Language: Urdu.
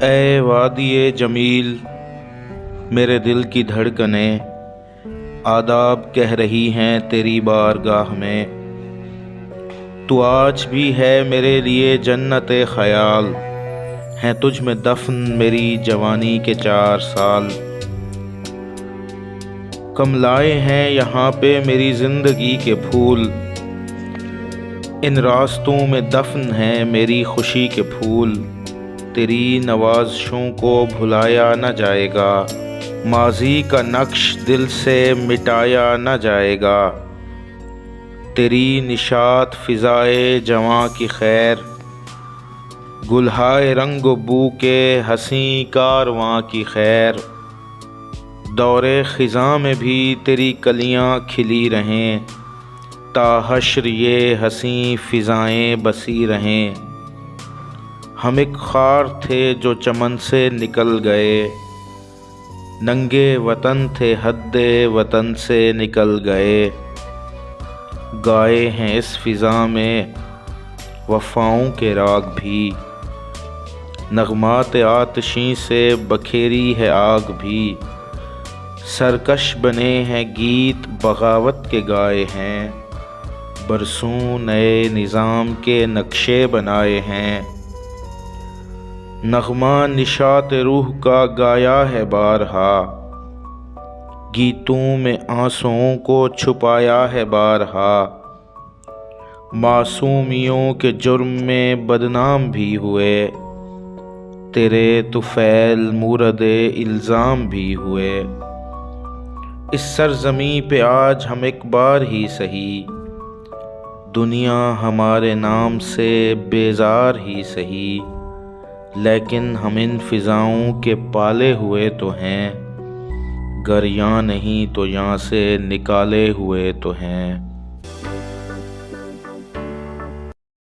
اے وادی جمیل، میرے دل کی دھڑکنیں آداب کہہ رہی ہیں تیری بارگاہ میں۔ تو آج بھی ہے میرے لیے جنت خیال، ہیں تجھ میں دفن میری جوانی کے 4 سال۔ کم لائے ہیں یہاں پہ میری زندگی کے پھول، ان راستوں میں دفن ہیں میری خوشی کے پھول۔ تیری نوازشوں کو بھلایا نہ جائے گا، ماضی کا نقش دل سے مٹایا نہ جائے گا۔ تیری نشاط فضائے جواں کی خیر، گلہائے رنگ و بو کے حسیں کارواں کی خیر۔ دور خزاں میں بھی تیری کلیاں کھلی رہیں، تا حشر یہ حسیں فضائیں بسی رہیں۔ ہم ایک خار تھے جو چمن سے نکل گئے، ننگے وطن تھے حد وطن سے نکل گئے۔ گائے ہیں اس فضا میں وفاؤں کے راگ بھی، نغمات آتشیں سے بکھیری ہے آگ بھی۔ سرکش بنے ہیں گیت بغاوت کے گائے ہیں، برسوں نئے نظام کے نقشے بنائے ہیں۔ نغمہ نشاط روح کا گایا ہے بارہا، گیتوں میں آنسوؤں کو چھپایا ہے بارہا۔ معصومیوں کے جرم میں بدنام بھی ہوئے، تیرے طفیل مورد الزام بھی ہوئے۔ اس سرزمیں پہ آج ہم ایک بار ہی سہی، دنیا ہمارے نام سے بیزار ہی سہی۔ لیکن ہم ان فضاؤں کے پالے ہوئے تو ہیں، گر یاں نہیں تو یاں سے نکالے ہوئے تو ہیں۔